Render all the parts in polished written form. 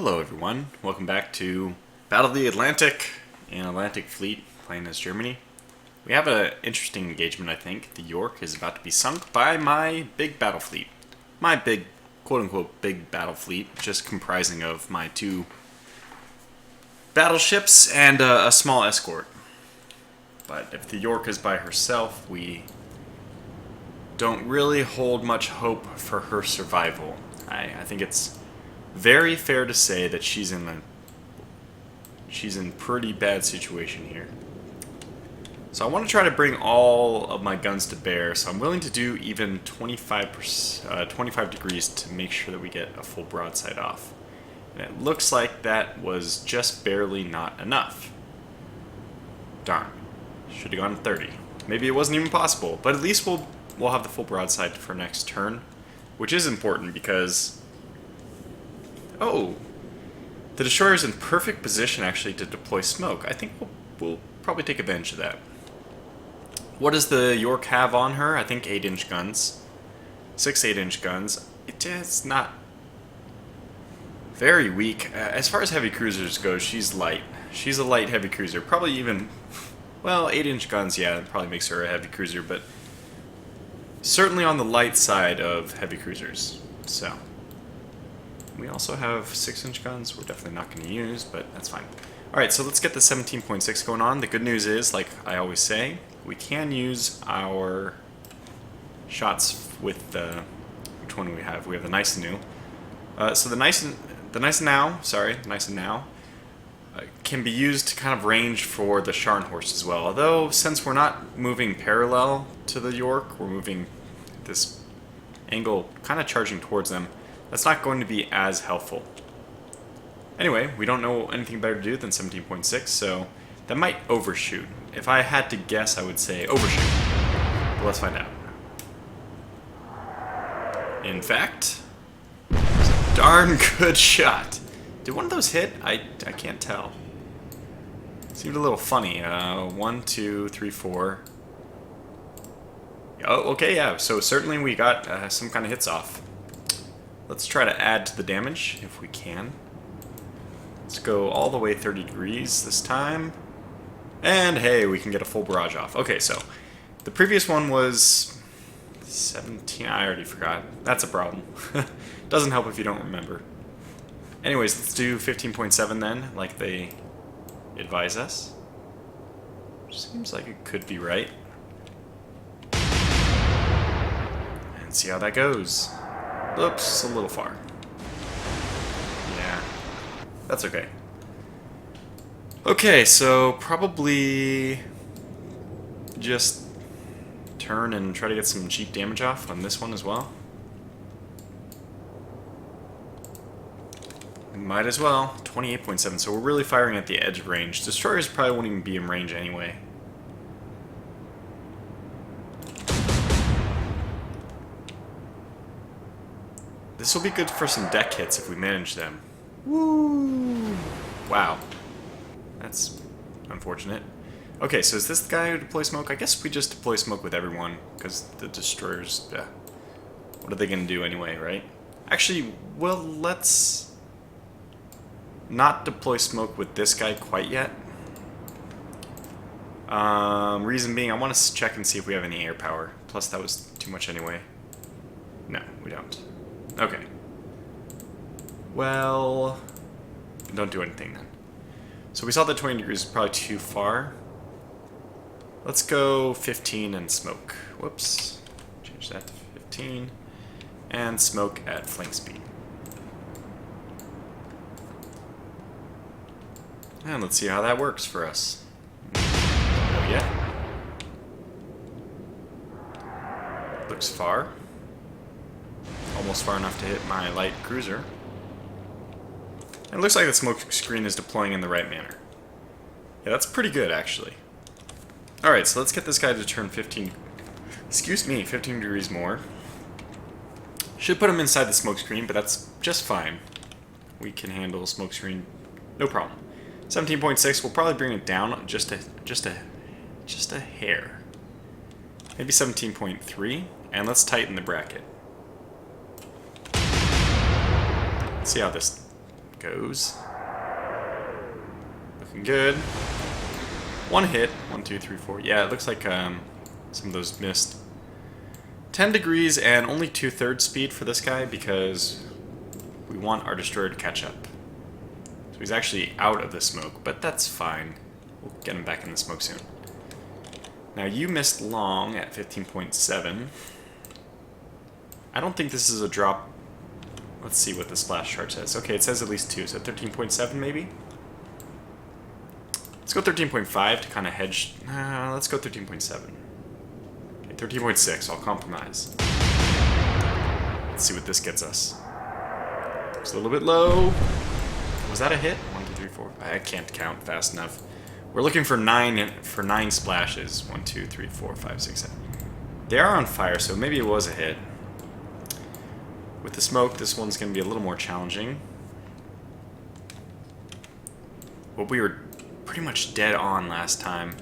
Hello everyone, welcome back to Battle of the Atlantic and Atlantic Fleet, playing as Germany. We have an interesting engagement, I think. The York is about to be sunk by my big battle fleet. My big, quote-unquote, big battle fleet, just comprising of my two battleships and a small escort. But if the York is by herself, we don't really hold much hope for her survival. I think it's very fair to say that she's in pretty bad situation here. So I want to try to bring all of my guns to bear, so I'm willing to do even 25 degrees to make sure that we get a full broadside off. And it looks like that was just barely not enough. Darn. Should have gone to 30. Maybe it wasn't even possible, but at least we'll have the full broadside for next turn, which is important because... Oh, the destroyer's in perfect position actually to deploy smoke. I think we'll probably take advantage of that. What does the York have on her? I think 8-inch guns. 6 8-inch guns. It's not very weak. As far as heavy cruisers go, she's light. She's a light heavy cruiser. Probably even, well, 8-inch guns, yeah, that probably makes her a heavy cruiser, but certainly on the light side of heavy cruisers. So... we also have 6-inch guns we're definitely not going to use, but that's fine. Alright, so let's get the 17.6 going on. The good news is, like I always say, we can use our shots with the... which one do we have? We have the Nice and New. So the Nice and Now can be used to kind of range for the Scharnhorst as well. Although, since we're not moving parallel to the York, we're moving this angle kind of charging towards them. That's not going to be as helpful. Anyway, we don't know anything better to do than 17.6, so that might overshoot. If I had to guess, I would say overshoot. But let's find out. In fact, it's a darn good shot. Did one of those hit? I can't tell. Seemed a little funny. 1, 2, 3, 4. Oh, okay, yeah. So certainly we got some kind of hits off. Let's try to add to the damage, if we can. Let's go all the way 30 degrees this time. And hey, we can get a full barrage off. Okay, so the previous one was 17. I already forgot. That's a problem. Doesn't help if you don't remember. Anyways, let's do 15.7 then, like they advise us. Seems like it could be right. And see how that goes. Oops, a little far. Yeah, that's okay. Okay, so probably just turn and try to get some cheap damage off on this one as well. Might as well. 28.7, so we're really firing at the edge of range. Destroyers probably won't even be in range anyway. This will be good for some deck hits if we manage them. Woo! Wow. That's unfortunate. Okay, so is this the guy who deploys smoke? I guess we just deploy smoke with everyone, because the destroyers, what are they going to do anyway, right? Actually, well, let's not deploy smoke with this guy quite yet. Reason being, I want to check and see if we have any air power. Plus, that was too much anyway. No, we don't. Okay. Well, don't do anything then. So we saw that 20 degrees is probably too far. Let's go 15 and smoke. Whoops. Change that to 15. And smoke at flank speed. And let's see how that works for us. Oh yeah. Looks far. Almost far enough to hit my light cruiser. And it looks like the smoke screen is deploying in the right manner. Yeah, that's pretty good, actually. Alright, so let's get this guy to turn 15 degrees more. Should put him inside the smoke screen, but that's just fine. We can handle smoke screen, no problem. 17.6, we'll probably bring it down just a hair. Maybe 17.3, and let's tighten the bracket. Let's see how this goes. Looking good. One hit. 1, 2, 3, 4. Yeah, it looks like some of those missed. 10 degrees and only 2/3 speed for this guy because we want our destroyer to catch up. So he's actually out of the smoke, but that's fine. We'll get him back in the smoke soon. Now you missed long at 15.7. I don't think this is a drop. Let's see what the splash chart says. Okay, it says at least 2, so 13.7 maybe? Let's go 13.5 to kind of hedge. Let's go 13.7. Okay, 13.6, I'll compromise. Let's see what this gets us. It's a little bit low. Was that a hit? 1, 2, 3, 4. I can't count fast enough. We're looking for 9 splashes. 1, 2, 3, 4, 5, 6, 7. They are on fire, so maybe it was a hit. With the smoke, this one's going to be a little more challenging. But we were pretty much dead on last time.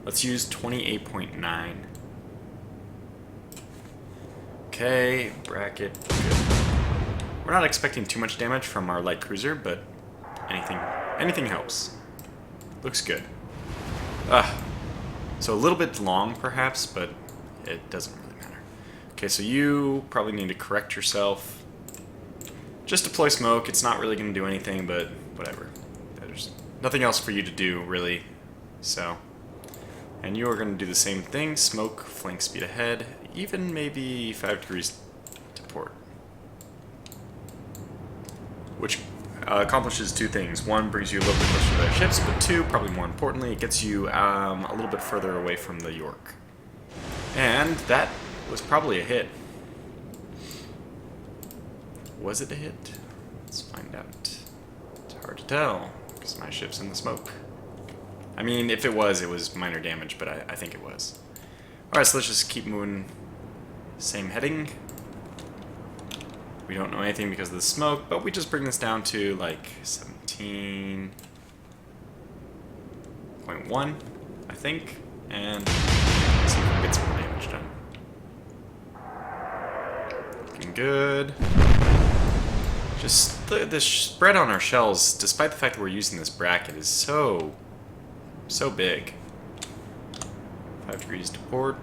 Let's use 28.9. Okay, bracket. Good. We're not expecting too much damage from our light cruiser, but anything helps. Looks good. So a little bit long, perhaps, but it doesn't really matter. Okay, so you probably need to correct yourself. Just deploy smoke. It's not really going to do anything, but whatever. There's nothing else for you to do, really. So, and you are going to do the same thing. Smoke, flank speed ahead, even maybe 5 degrees to port. Which accomplishes 2 things. 1, brings you a little bit closer to their ships, but 2, probably more importantly, it gets you a little bit further away from the York. And that was probably a hit. Was it a hit? Let's find out. It's hard to tell, because my ship's in the smoke. I mean, if it was minor damage, but I think it was. Alright, so let's just keep moving. Same heading. We don't know anything because of the smoke, but we just bring this down to like 17.1, I think, and see if we can get some more damage done. Looking good. Just the spread on our shells, despite the fact that we're using this bracket, is so big. 5 degrees to port.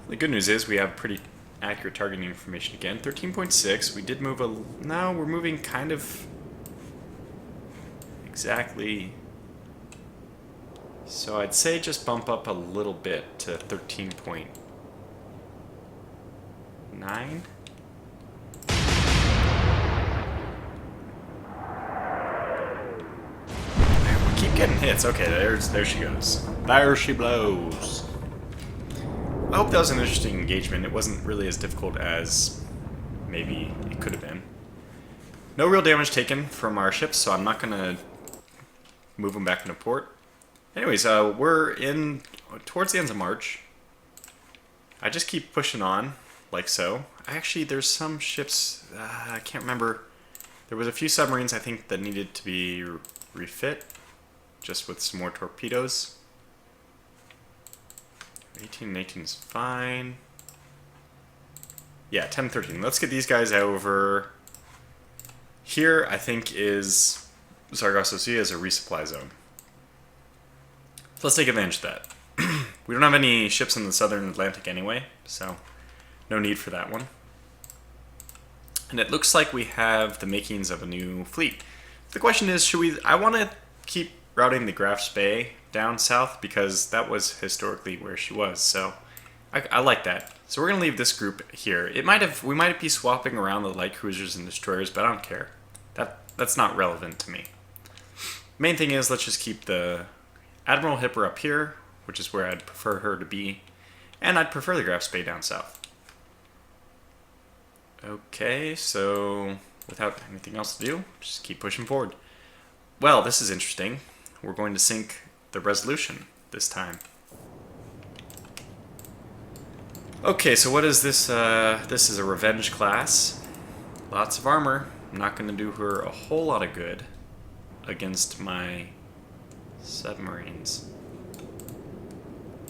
The good news is we have pretty accurate targeting information again. 13.6. We did move now we're moving kind of exactly. So I'd say just bump up a little bit to 13.9. We keep getting hits. Okay, there she goes. There she blows. I hope that was an interesting engagement. It wasn't really as difficult as maybe it could have been. No real damage taken from our ships, so I'm not going to move them back into port. Anyways, we're in towards the end of March. I just keep pushing on, like so. Actually, there's some ships, I can't remember. There was a few submarines, I think, that needed to be refit, just with some more torpedoes. 18 and 18 is fine. Yeah, 10 and 13. Let's get these guys over. Here, I think, is Sargasso Sea as a resupply zone. So let's take advantage of that. We don't have any ships in the southern Atlantic anyway, so no need for that one. And it looks like we have the makings of a new fleet. The question is, I want to keep routing the Graf's Bay down south because that was historically where she was, so I like that. So we're gonna leave this group here. We might be swapping around the light cruisers and destroyers, but I don't care. That's not relevant to me. Main thing is, let's just keep the Admiral Hipper up here, which is where I'd prefer her to be, and I'd prefer the Graf's Bay down south. Okay, so without anything else to do, just keep pushing forward. Well, this is interesting. We're going to sink the Resolution this time. Okay, so what is this? This is a Revenge class. Lots of armor. I'm not going to do her a whole lot of good against my submarines.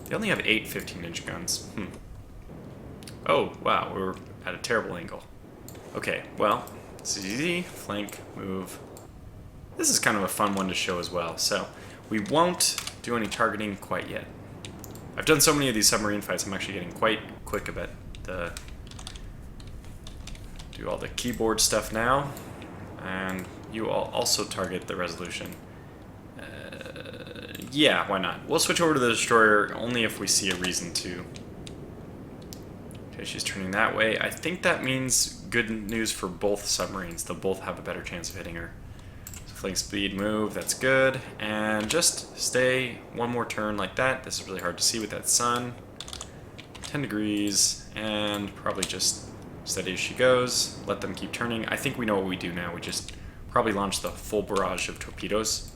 They only have 8 15-inch guns. Oh, wow, we're at a terrible angle. Okay, well, This is easy. Flank, move. This is kind of a fun one to show as well. So we won't do any targeting quite yet. I've done so many of these submarine fights, I'm actually getting quite quick about the... Do all the keyboard stuff now. And you all also target the resolution. Yeah, why not? We'll switch over to the destroyer only if we see a reason to. Okay, she's turning that way. I think that means good news for both submarines. They'll both have a better chance of hitting her. So flank speed, move, that's good. And just stay one more turn like that. This is really hard to see with that sun. 10 degrees, and probably just steady as she goes. Let them keep turning. I think we know what we do now. We just probably launch the full barrage of torpedoes.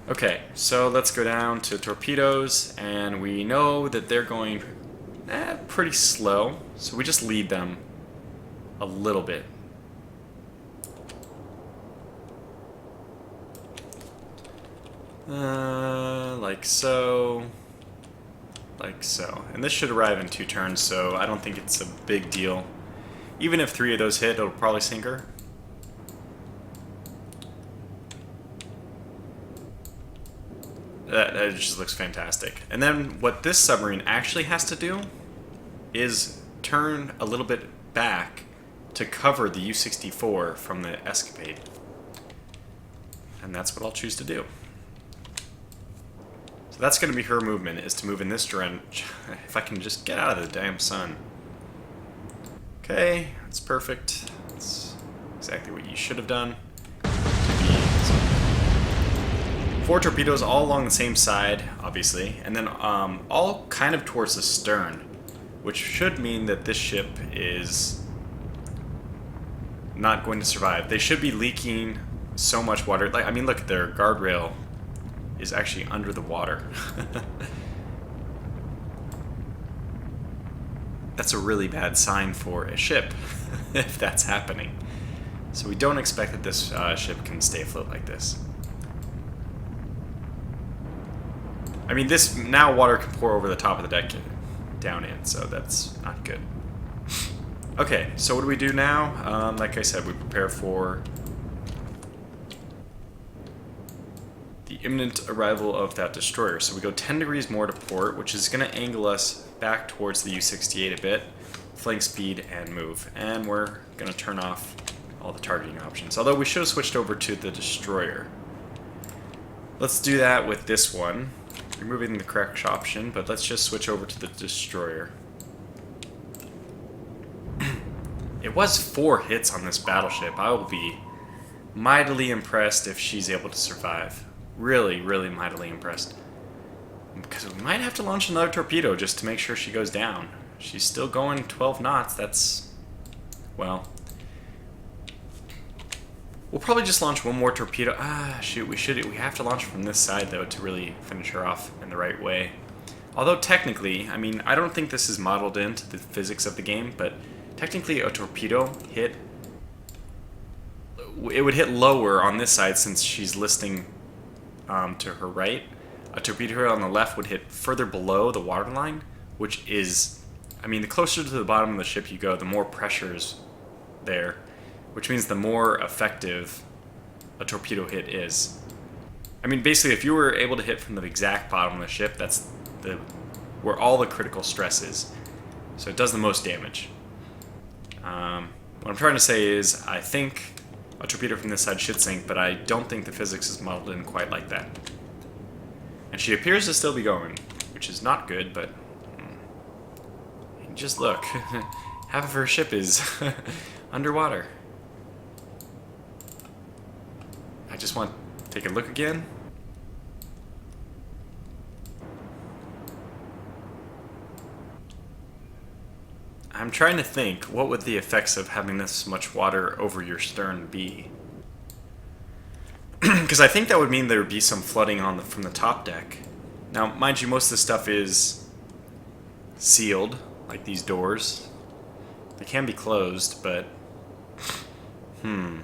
Okay, so let's go down to torpedoes, and we know that they're going pretty slow, so we just lead them a little bit. Like so, like so. And this should arrive in 2 turns, so I don't think it's a big deal. Even if 3 of those hit, it'll probably sink her. That just looks fantastic. And then what this submarine actually has to do is turn a little bit back to cover the U-64 from the escapade. And that's what I'll choose to do. So that's going to be her movement, is to move in this direction. If I can just get out of the damn sun. Okay, that's perfect. That's exactly what you should have done. 4 torpedoes all along the same side, obviously, and then all kind of towards the stern, which should mean that this ship is not going to survive. They should be leaking so much water. Like, I mean, look, their guardrail is actually under the water. That's a really bad sign for a ship, if that's happening. So we don't expect that this ship can stay afloat like this. I mean, this, now water can pour over the top of the deck down in, so that's not good. Okay, so what do we do now? Like I said, we prepare for the imminent arrival of that destroyer. So we go 10 degrees more to port, which is going to angle us back towards the U-68 a bit, flank speed, and move. And we're going to turn off all the targeting options, although we should have switched over to the destroyer. Let's do that with this one. Removing the correct option, but let's just switch over to the destroyer. It was 4 hits on this battleship. I will be mightily impressed if she's able to survive. Really, really mightily impressed. Because we might have to launch another torpedo just to make sure she goes down. She's still going 12 knots. That's, well, we'll probably just launch one more torpedo. Shoot, we have to launch from this side, though, to really finish her off in the right way. Although, technically, I mean, I don't think this is modeled into the physics of the game, but technically a torpedo hit, it would hit lower on this side since she's listing to her right. A torpedo on the left would hit further below the waterline, which is, I mean, the closer to the bottom of the ship you go, the more pressure is there, which means the more effective a torpedo hit is. I mean, basically, if you were able to hit from the exact bottom of the ship, that's where all the critical stress is. So it does the most damage. What I'm trying to say is, I think a torpedo from this side should sink, but I don't think the physics is modeled in quite like that. And she appears to still be going, which is not good, but just look. Half of her ship is underwater. I just want to take a look again. I'm trying to think, what would the effects of having this much water over your stern be? Because I think that would mean there would be some flooding from the top deck. Now, mind you, most of this stuff is sealed, like these doors. They can be closed, but there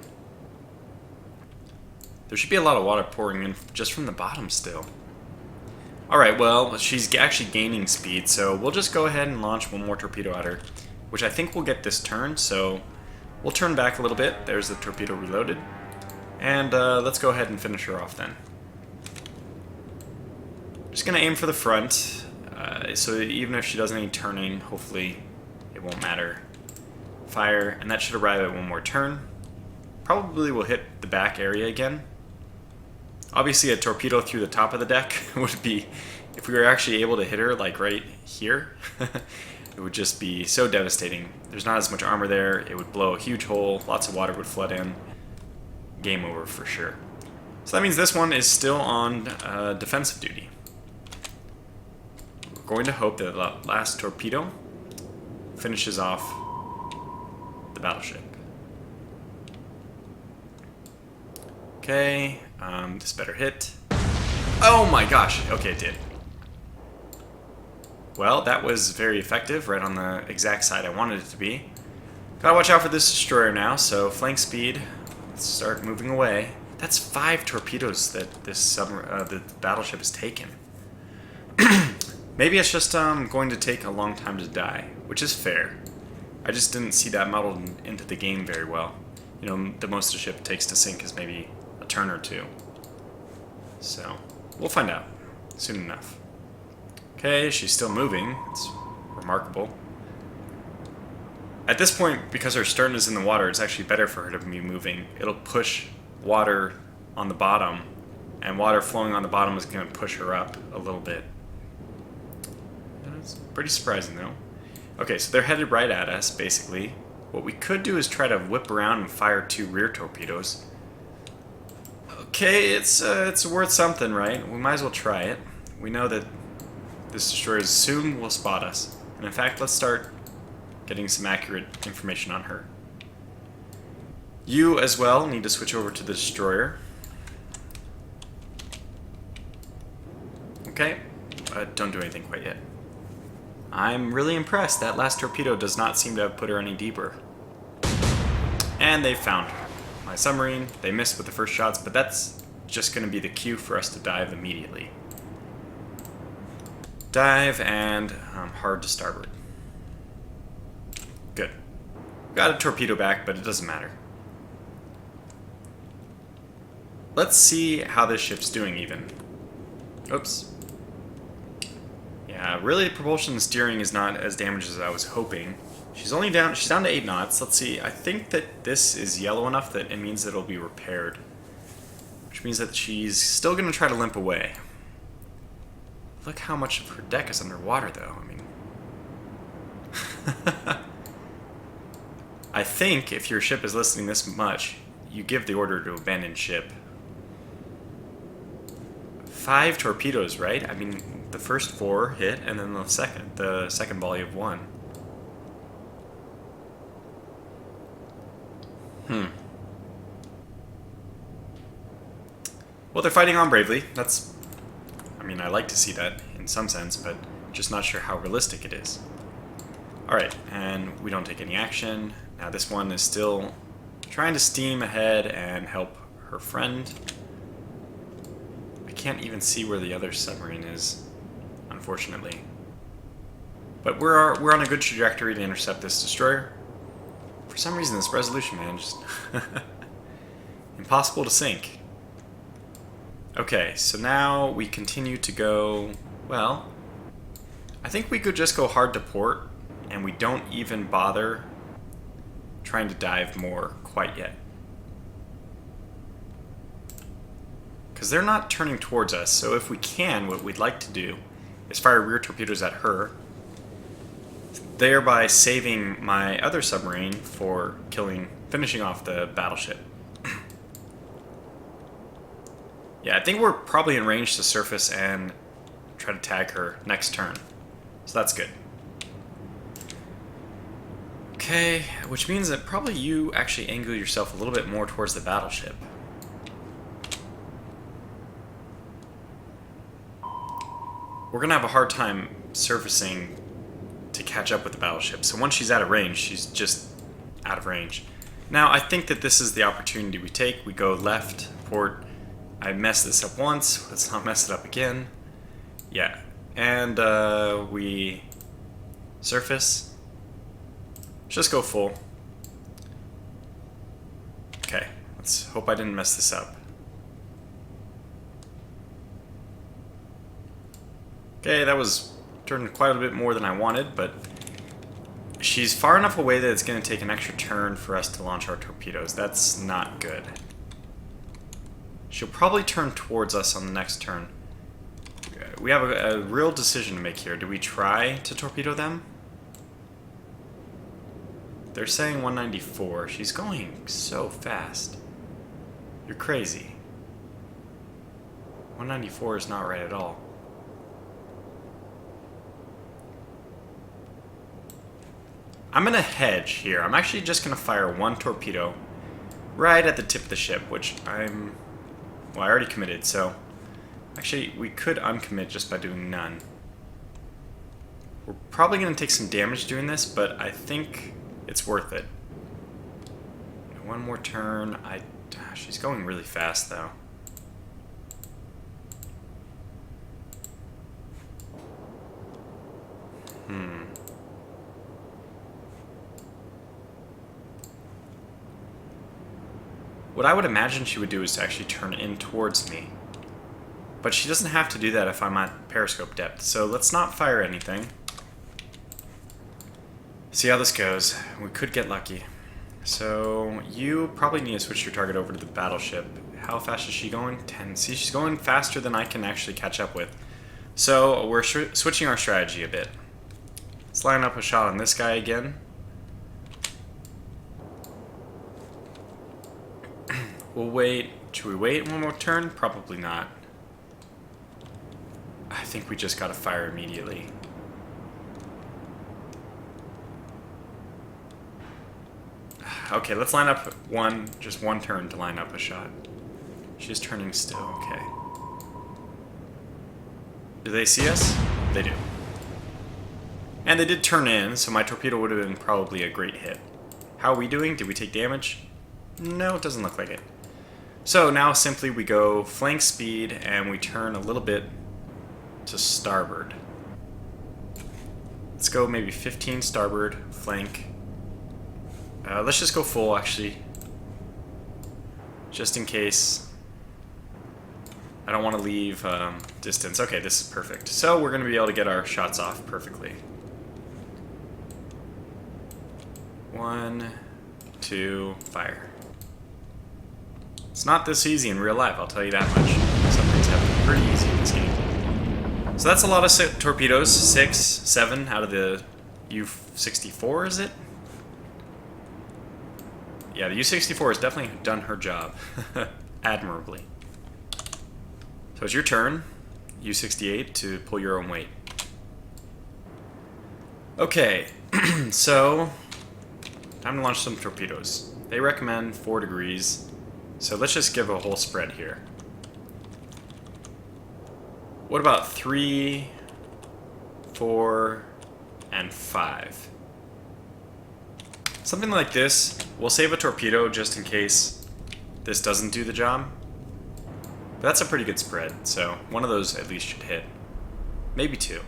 should be a lot of water pouring in just from the bottom still. Alright, well, she's actually gaining speed, so we'll just go ahead and launch one more torpedo at her, which I think will get this turn, so we'll turn back a little bit. There's the torpedo reloaded. And let's go ahead and finish her off then. Just going to aim for the front. So even if she does any turning, hopefully it won't matter. Fire, and that should arrive at one more turn. Probably will hit the back area again. Obviously a torpedo through the top of the deck would be, if we were actually able to hit her like right here, it would just be so devastating. There's not as much armor there, it would blow a huge hole, lots of water would flood in. Game over for sure. So that means this one is still on defensive duty. We're going to hope that the last torpedo finishes off the battleship. Okay, this better hit. Oh my gosh, okay, it did. Well, that was very effective, right on the exact side I wanted it to be. Gotta watch out for this destroyer now, so flank speed. Let's start moving away. That's 5 torpedoes that this the battleship has taken. Maybe it's just going to take a long time to die, which is fair. I just didn't see that modeled into the game very well. You know, the most a ship takes to sink is maybe a turn or two. So, we'll find out soon enough. Okay, she's still moving. It's remarkable. At this point, because her stern is in the water, it's actually better for her to be moving. It'll push water on the bottom, and water flowing on the bottom is going to push her up a little bit. That's pretty surprising, though. Okay, so they're headed right at us, basically. What we could do is try to whip around and fire 2 rear torpedoes. Okay, it's worth something, right? We might as well try it. We know that this destroyer soon will spot us. And in fact, let's start getting some accurate information on her. You, as well, need to switch over to the destroyer. Okay, don't do anything quite yet. I'm really impressed. That last torpedo does not seem to have put her any deeper. And they found her. My submarine, they missed with the first shots, but that's just going to be the cue for us to dive immediately. Dive and hard to starboard. Good. Got a torpedo back, but it doesn't matter. Let's see how this ship's doing even. Oops. Yeah, really propulsion and steering is not as damaged as I was hoping. She's down to 8 knots. Let's see. I think that this is yellow enough that it means that it'll be repaired. Which means that she's still going to try to limp away. Look how much of her deck is underwater, though. I mean... I think if your ship is listening this much, you give the order to abandon ship. 5 torpedoes, right? I mean, the first 4 hit, and then the second volley of 1. Well, they're fighting on bravely. That's... I mean, I like to see that in some sense, but just not sure how realistic it is. Alright, and we don't take any action. Now this one is still trying to steam ahead and help her friend. I can't even see where the other submarine is, unfortunately. But we're on a good trajectory to intercept this destroyer. For some reason, this resolution, man, just impossible to sink. Okay, so now we continue to go, well, I think we could just go hard to port, and we don't even bother trying to dive more quite yet. Because they're not turning towards us, so if we can, what we'd like to do is fire rear torpedoes at her, thereby saving my other submarine for finishing off the battleship. Yeah, I think we're probably in range to surface and try to tag her next turn. So that's good. Okay, which means that probably you actually angle yourself a little bit more towards the battleship. We're going to have a hard time surfacing to catch up with the battleship. So once she's out of range, she's just out of range. Now, I think that this is the opportunity we take. We go left, port. I messed this up once. Let's not mess it up again. Yeah. And we surface. Just go full. Let's hope I didn't mess this up. Okay, that was turned quite a bit more than I wanted, but she's far enough away that it's going to take an extra turn for us to launch our torpedoes. That's not good. She'll probably turn towards us on the next turn. We have a real decision to make here. Do we try to torpedo them? They're saying 194. She's going so fast. You're crazy. 194 is not right at all. I'm going to hedge here. I'm actually just going to fire one torpedo right at the tip of the ship, which well, I already committed, so actually we could uncommit just by doing none. We're probably going to take some damage doing this, but I think it's worth it. One more turn. She's going really fast, though. What I would imagine she would do is to actually turn in towards me. But she doesn't have to do that if I'm at periscope depth, so let's not fire anything. See how this goes. We could get lucky. So you probably need to switch your target over to the battleship. How fast is she going? 10. See, she's going faster than I can actually catch up with. So we're switching our strategy a bit. Let's line up a shot on this guy again. We'll wait. Should we wait one more turn? Probably not. I think we just gotta fire immediately. Okay, let's line up just one turn to line up a shot. She's turning still, okay. Do they see us? They do. And they did turn in, so my torpedo would have been probably a great hit. How are we doing? Did we take damage? No, it doesn't look like it. So now simply we go flank speed and we turn a little bit to starboard. Let's go maybe 15 starboard, flank. Let's just go full, actually. Just in case. I don't want to leave distance. Okay, this is perfect. So we're going to be able to get our shots off perfectly. 1, 2, fire. It's not this easy in real life, I'll tell you that much. Some things have to be pretty easy in this game. So that's a lot of torpedoes. 6, 7 out of the U-64, is it? Yeah, the U-64 has definitely done her job. Admirably. So it's your turn, U-68, to pull your own weight. Okay, so time to launch some torpedoes. They recommend 4 degrees. So let's just give a whole spread here. What about 3, 4, and 5? Something like this. We'll save a torpedo just in case this doesn't do the job. But that's a pretty good spread, so one of those at least should hit. Maybe 2.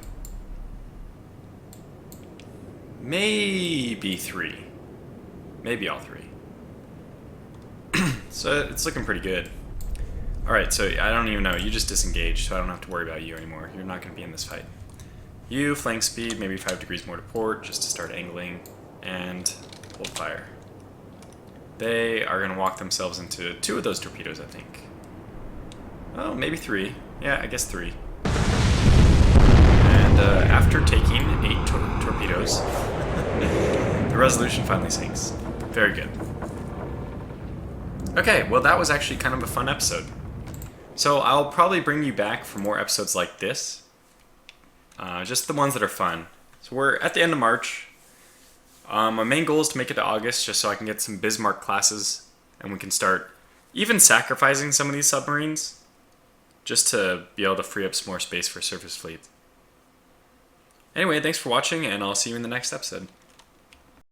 Maybe 3. Maybe all 3. So it's looking pretty good. Alright, so I don't even know. You just disengaged, so I don't have to worry about you anymore. You're not going to be in this fight. You, flank speed, maybe 5 degrees more to port, just to start angling, and hold fire. They are going to walk themselves into 2 of those torpedoes, I think. Oh, maybe 3. Yeah, I guess 3. And after taking 8 torpedoes, the resolution finally sinks. Very good. Okay, well that was actually kind of a fun episode. So I'll probably bring you back for more episodes like this. Just the ones that are fun. So we're at the end of March. My main goal is to make it to August just so I can get some Bismarck classes and we can start even sacrificing some of these submarines just to be able to free up some more space for surface fleet. Anyway, thanks for watching and I'll see you in the next episode.